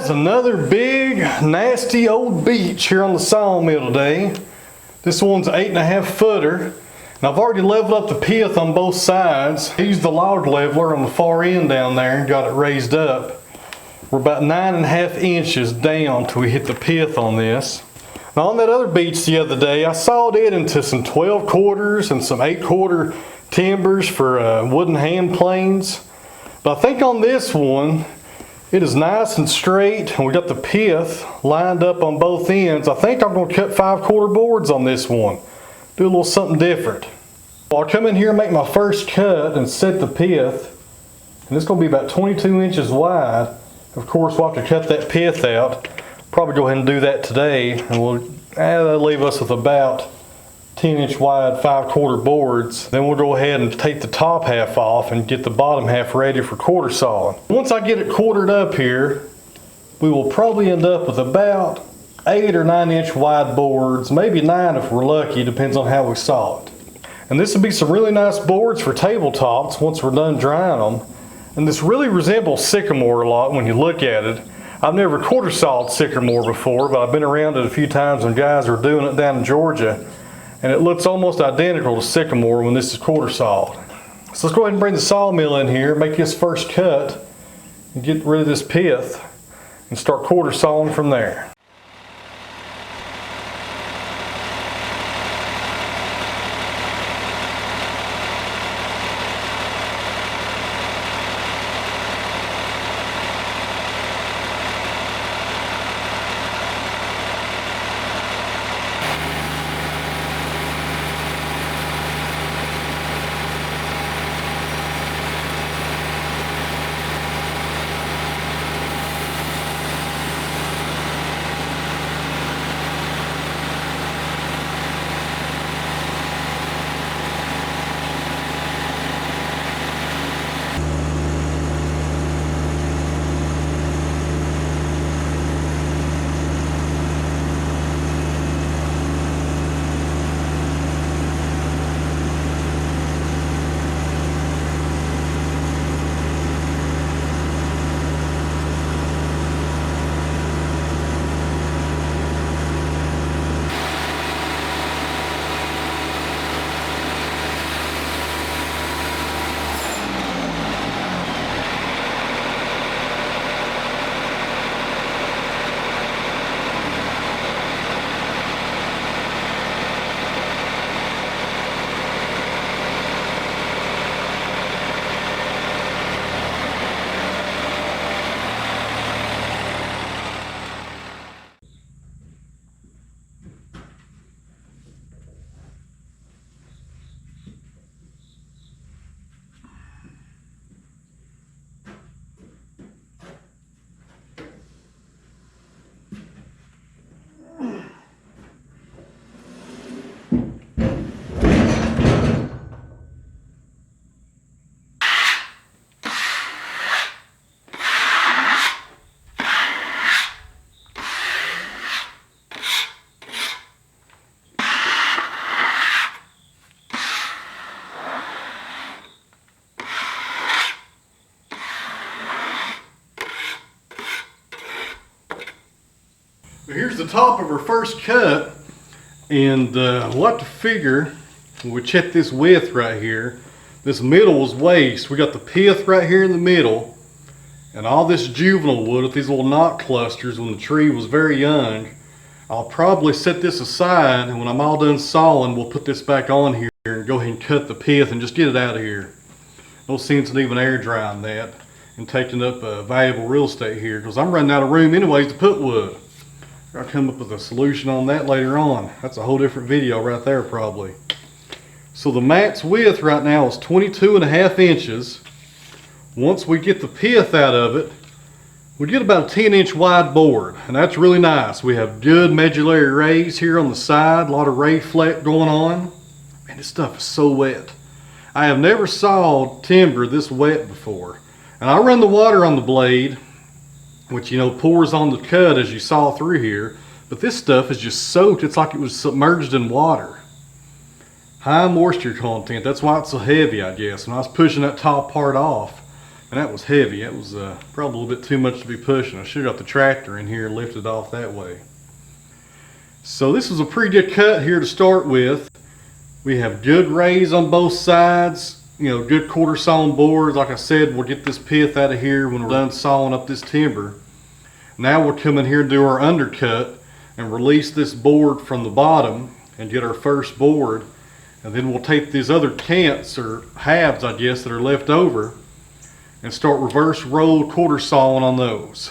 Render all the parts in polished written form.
guys, another big nasty old beech here on the sawmill today. This one's 8.5 footer, and I've already leveled up the pith on both sides. I used the log leveler on the far end down there and got it raised up. We're about 9.5 inches down till we hit the pith on this. Now on that other beech the other day, I sawed it into some 12 quarters and some 8-quarter timbers for wooden hand planes. But I think on this one, it is nice and straight, and we got the pith lined up on both ends. I think I'm going to cut 5-quarter boards on this one. Do a little something different. Well, I'll come in here and make my first cut and set the pith. And it's going to be about 22 inches wide. Of course, we'll have to cut that pith out. Probably go ahead and do that today, and that'll leave us with about 10-inch wide 5-quarter boards. Then we'll go ahead and take the top half off and get the bottom half ready for quarter sawing. Once I get it quartered up here, we will probably end up with about 8 or 9-inch wide boards, maybe 9 if we're lucky, depends on how we saw it. And this would be some really nice boards for tabletops once we're done drying them. And this really resembles sycamore a lot when you look at it. I've never quarter sawed sycamore before, but I've been around it a few times when guys are doing it down in Georgia. And it looks almost identical to sycamore when this is quarter sawed. So let's go ahead and bring the sawmill in here, make this first cut, and get rid of this pith, and start quarter sawing from there. Here's the top of our first cut, and we'll have to figure, when we check this width right here, this middle is waste. We got the pith right here in the middle, and all this juvenile wood with these little knot clusters when the tree was very young. I'll probably set this aside, and when I'm all done sawing, we'll put this back on here and go ahead and cut the pith and just get it out of here. No sense in even air drying that and taking up valuable real estate here, because I'm running out of room anyways to put wood. I'll come up with a solution on that later on. That's a whole different video right there probably. So the mat's width right now is 22.5 inches. Once we get the pith out of it, we get about a 10-inch wide board, and that's really nice. We have good medullary rays here on the side, a lot of ray fleck going on. Man, this stuff is so wet. I have never sawed timber this wet before. And I run the water on the blade, which, you know, pours on the cut as you saw through here, but this stuff is just soaked. It's like it was submerged in water. High moisture content, that's why it's so heavy, I guess. When I was pushing that top part off, And that was heavy. That was probably a little bit too much to be pushing. I should have got the tractor in here and lifted it off that way. So this is a pretty good cut here to start with. We have good rays on both sides. You know, good quarter sawn boards. Like I said, we'll get this pith out of here when we're done sawing up this timber. Now we'll come in here and do our undercut and release this board from the bottom and get our first board. And then we'll take these other tenths or halves, I guess, that are left over and start reverse roll quarter sawing on those.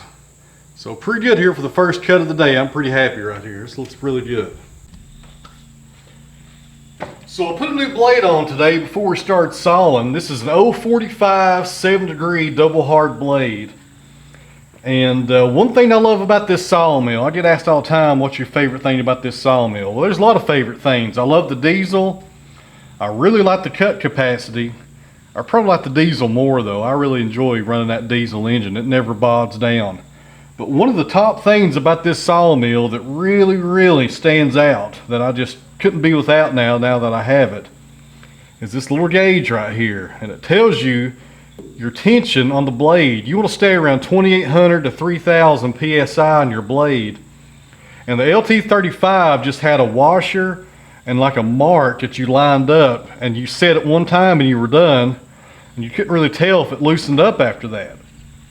So pretty good here for the first cut of the day. I'm pretty happy right here. This looks really good. So I put a new blade on today before we start sawing. This is an 045 7-degree double hard blade. And one thing I love about this sawmill, I get asked all the time, what's your favorite thing about this sawmill? Well, there's a lot of favorite things. I love the diesel. I really like the cut capacity. I probably like the diesel more though. I really enjoy running that diesel engine. It never bogs down. But one of the top things about this sawmill that really stands out, that I just couldn't be without now that I have it, is this little gauge right here. And it tells you your tension on the blade. You want to stay around 2,800 to 3,000 psi on your blade. And the LT35 just had a washer and like a mark that you lined up, and you set it one time and you were done, and you couldn't really tell if it loosened up after that.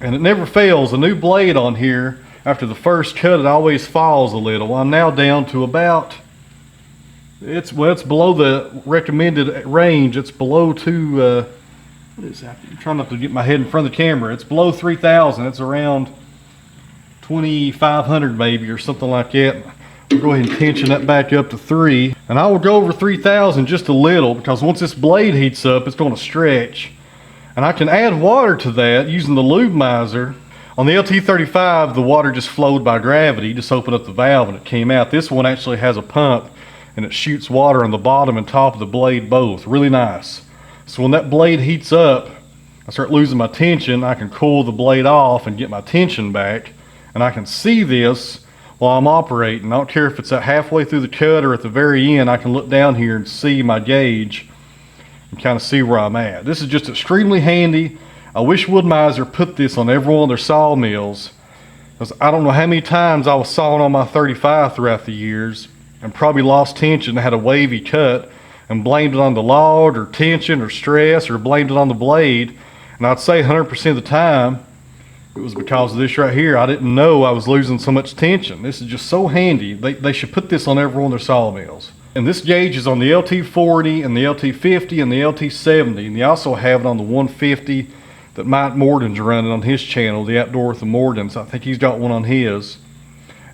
And it never fails. A new blade on here, after the first cut, it always falls a little. I'm now down to about, it's below the recommended range. It's below what is that? I'm trying not to get my head in front of the camera. It's below 3,000. It's around 2,500 maybe, or something like that. We'll go ahead and tension that back up to 3. And I will go over 3,000 just a little, because once this blade heats up, it's going to stretch. And I can add water to that using the Wood-Mizer. On the LT35, the water just flowed by gravity. Just opened up the valve and it came out. This one actually has a pump, and it shoots water on the bottom and top of the blade both. Really nice. So when that blade heats up, I start losing my tension. I can cool the blade off and get my tension back. And I can see this while I'm operating. I don't care if it's at halfway through the cut or at the very end. I can look down here and see my gauge and kind of see where I'm at. This is just extremely handy. I wish Wood-Mizer put this on every one of their sawmills, because I don't know how many times I was sawing on my 35 throughout the years and probably lost tension, had a wavy cut, and blamed it on the log or tension or stress, or blamed it on the blade. And I'd say 100% of the time it was because of this right here. I didn't know I was losing so much tension. This is just so handy. They should put this on every one of their sawmills. And this gauge is on the LT40 and the LT50 and the LT70. And they also have it on the 150 that Mike Morden's running on his channel, the Outdoor with the Mordens. I think he's got one on his.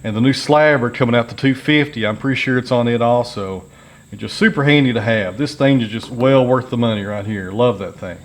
And the new slabber coming out to 250, I'm pretty sure it's on it also. It's just super handy to have. This thing is just well worth the money right here. Love that thing.